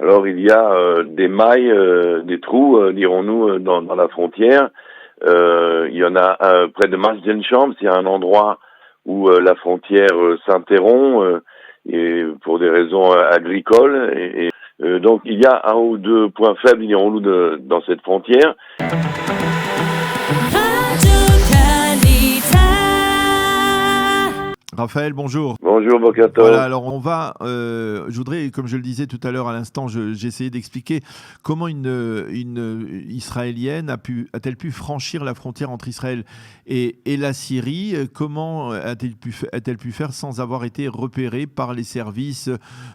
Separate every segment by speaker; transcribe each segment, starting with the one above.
Speaker 1: Alors il y a des mailles, des trous, dirons-nous, dans la frontière. Il y en a près de Maasdelshamps, il y a un endroit où la frontière s'interrompt et pour des raisons agricoles. Donc il y a un ou deux points faibles, dirons-nous, dans cette frontière.
Speaker 2: Raphaël, bonjour.
Speaker 1: Bonjour Bokato.
Speaker 2: Voilà, alors on va, je voudrais, comme je le disais tout à l'heure à l'instant, j'ai essayé d'expliquer comment une Israélienne a-t-elle pu franchir la frontière entre Israël et la Syrie. Comment a-t-elle pu faire sans avoir été repérée par les services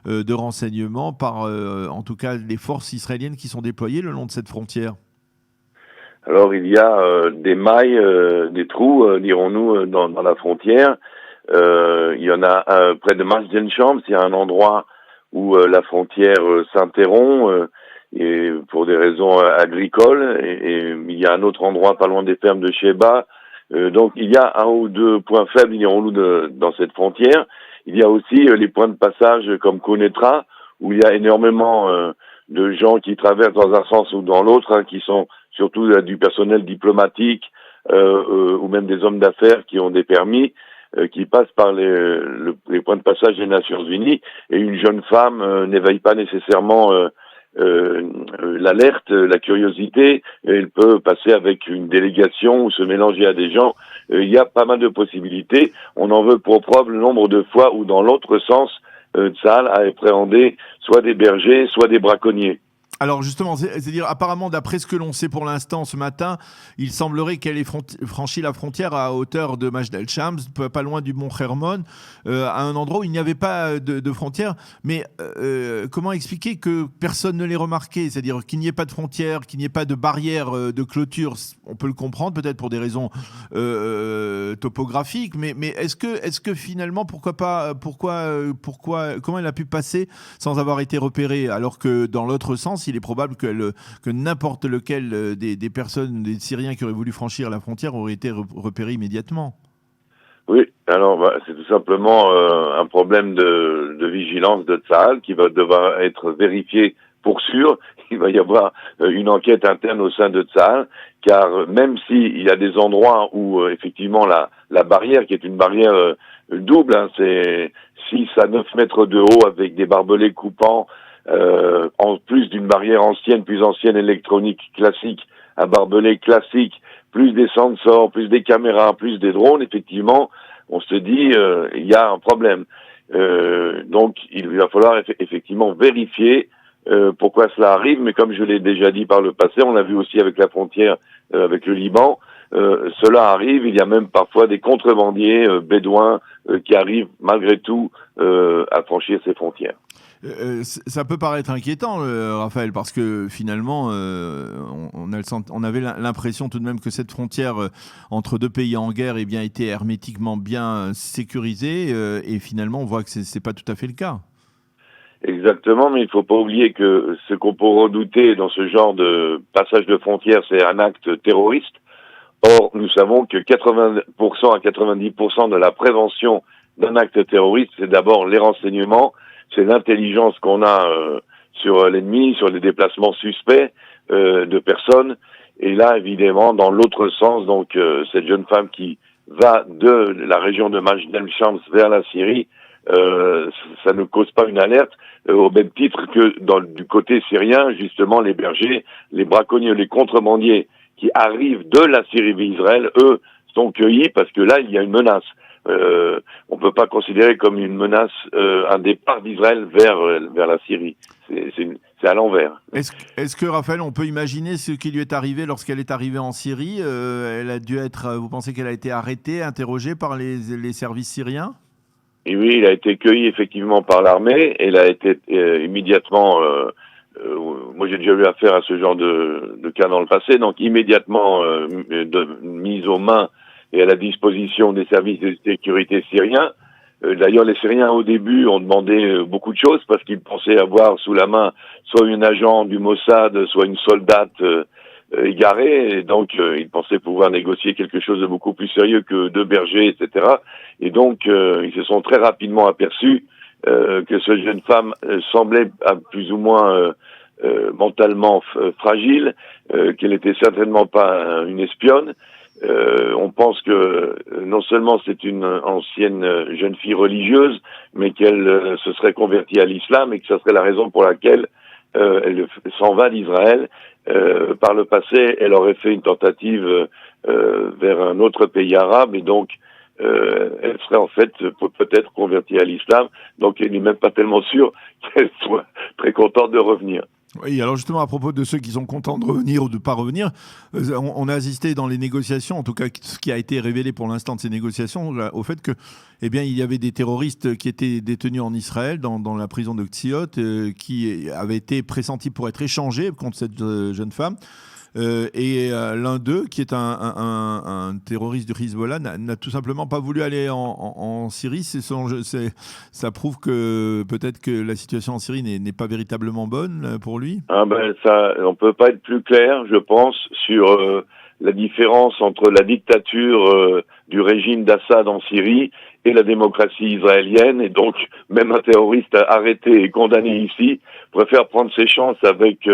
Speaker 2: de renseignement, par en tout cas les forces israéliennes qui sont déployées le long de cette frontière?
Speaker 1: Alors il y a des mailles, des trous, dirons-nous, dans la frontière. Il y en a près de Maasdelshamps, il y a un endroit où la frontière s'interrompt et pour des raisons agricoles. Et il y a un autre endroit pas loin des fermes de Sheba. Donc il y a un ou deux points faibles, dirons-nous, dans cette frontière. Il y a aussi les points de passage comme Konetra, où il y a énormément de gens qui traversent dans un sens ou dans l'autre, qui sont surtout du personnel diplomatique ou même des hommes d'affaires qui ont des permis, qui passent par les points de passage des Nations Unies, et une jeune femme n'éveille pas nécessairement l'alerte, la curiosité, et elle peut passer avec une délégation ou se mélanger à des gens. Il y a pas mal de possibilités. On en veut pour preuve le nombre de fois où dans l'autre sens, Tsahal a appréhendé soit des bergers, soit des braconniers.
Speaker 2: Alors justement, c'est-à-dire apparemment, d'après ce que l'on sait pour l'instant ce matin, il semblerait qu'elle ait franchi la frontière à hauteur de Maasdelshamps, pas loin du mont Hermon, à un endroit où il n'y avait pas de frontière. Mais comment expliquer que personne ne l'ait remarqué? C'est-à-dire qu'il n'y ait pas de frontière, qu'il n'y ait pas de barrière de clôture. On peut le comprendre peut-être pour des raisons topographiques, mais est-ce que finalement, comment elle a pu passer sans avoir été repérée, alors que dans l'autre sens, il est probable que n'importe lequel des personnes, des Syriens qui auraient voulu franchir la frontière aurait été repéré immédiatement?
Speaker 1: Oui, alors c'est tout simplement un problème de vigilance de Tsahal qui va devoir être vérifié pour sûr. Il va y avoir une enquête interne au sein de Tsahal, car même s'il y a des endroits où effectivement la barrière, qui est une barrière double, c'est 6 à 9 mètres de haut avec des barbelés coupants, en plus d'une barrière ancienne, plus ancienne, électronique classique, un barbelé classique, plus des sensors, plus des caméras, plus des drones, effectivement, on se dit, il y a un problème. Donc, il va falloir effectivement vérifier pourquoi cela arrive, mais comme je l'ai déjà dit par le passé, on l'a vu aussi avec la frontière avec le Liban, cela arrive, il y a même parfois des contrebandiers bédouins qui arrivent malgré tout à franchir ces frontières.
Speaker 2: Ça peut paraître inquiétant, Raphaël, parce que finalement, on avait l'impression tout de même que cette frontière entre deux pays en guerre était hermétiquement bien sécurisée, et finalement, on voit que c'est pas tout à fait le cas.
Speaker 1: Exactement, mais il ne faut pas oublier que ce qu'on peut redouter dans ce genre de passage de frontière, c'est un acte terroriste. Or, nous savons que 80% à 90% de la prévention d'un acte terroriste, c'est d'abord les renseignements, c'est l'intelligence qu'on a sur l'ennemi, sur les déplacements suspects de personnes. Et là, évidemment, dans l'autre sens, donc cette jeune femme qui va de la région de Maasdelshamps vers la Syrie, ça ne cause pas une alerte, au même titre que du côté syrien, justement, les bergers, les braconniers, les contrebandiers qui arrivent de la Syrie vers Israël, eux, sont cueillis parce que là, il y a une menace. On peut pas considérer comme une menace un départ d'Israël vers la Syrie. C'est à l'envers.
Speaker 2: Est-ce que, Raphaël, on peut imaginer ce qui lui est arrivé lorsqu'elle est arrivée en Syrie? Elle a dû être. Vous pensez qu'elle a été arrêtée, interrogée par les services syriens?
Speaker 1: Et oui, il a été cueilli effectivement par l'armée. Elle a été immédiatement. Moi, j'ai déjà eu affaire à ce genre de cas dans le passé, donc immédiatement mise aux mains et à la disposition des services de sécurité syriens. D'ailleurs, les Syriens, au début, ont demandé beaucoup de choses parce qu'ils pensaient avoir sous la main soit une agent du Mossad, soit une soldate égarée. Et donc, ils pensaient pouvoir négocier quelque chose de beaucoup plus sérieux que deux bergers, etc. Et donc, ils se sont très rapidement aperçus que cette jeune femme semblait plus ou moins mentalement fragile, qu'elle était certainement pas une espionne. On pense que non seulement c'est une ancienne jeune fille religieuse, mais qu'elle se serait convertie à l'islam et que ça serait la raison pour laquelle elle s'en va d'Israël. Par le passé, elle aurait fait une tentative vers un autre pays arabe et donc elle serait en fait peut-être convertie à l'islam. Donc elle n'est même pas tellement sûre qu'elle soit très contente de revenir.
Speaker 2: Oui, alors justement, à propos de ceux qui sont contents de revenir ou de ne pas revenir, on a assisté dans les négociations, en tout cas ce qui a été révélé pour l'instant de ces négociations, au fait que, eh bien, il y avait des terroristes qui étaient détenus en Israël, dans la prison de Ktziot, qui avaient été pressentis pour être échangés contre cette jeune femme. L'un d'eux, qui est un terroriste du Hezbollah, n'a tout simplement pas voulu aller en Syrie. Ça prouve que peut-être que la situation en Syrie n'est pas véritablement bonne pour lui.
Speaker 1: Ah ben ça, on peut pas être plus clair, je pense, sur la différence entre la dictature du régime d'Assad en Syrie et la démocratie israélienne. Et donc, même un terroriste arrêté et condamné ici préfère prendre ses chances avec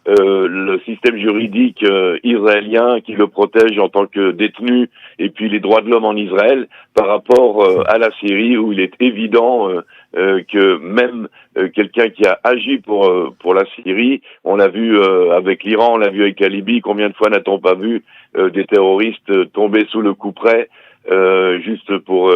Speaker 1: le système juridique israélien qui le protège en tant que détenu, et puis les droits de l'homme en Israël, par rapport à la Syrie, où il est évident que même quelqu'un qui a agi pour la Syrie, on l'a vu avec l'Iran, on l'a vu avec la Libye, combien de fois n'a-t-on pas vu des terroristes tomber sous le coup près juste pour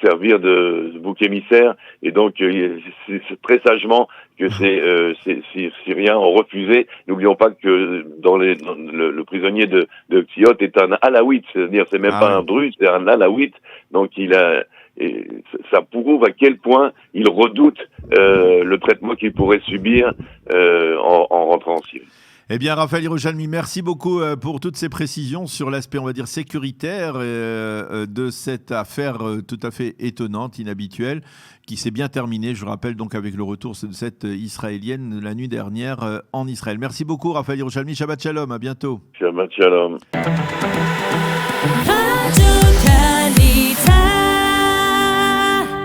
Speaker 1: servir de bouc émissaire. Et donc c'est très sagement que ces Syriens ont refusé. N'oublions pas que le prisonnier de Ktziot est un alaouite, c'est-à-dire c'est même pas un druze, c'est un alaouite. Donc et ça prouve à quel point il redoute le traitement qu'il pourrait subir en rentrant en Syrie.
Speaker 2: Eh bien, Raphaël Hirojalmi, merci beaucoup pour toutes ces précisions sur l'aspect, on va dire, sécuritaire de cette affaire tout à fait étonnante, inhabituelle, qui s'est bien terminée, je rappelle, donc avec le retour de cette Israélienne la nuit dernière en Israël. Merci beaucoup, Raphaël Hirojalmi. Shabbat Shalom, à bientôt.
Speaker 1: Shabbat Shalom.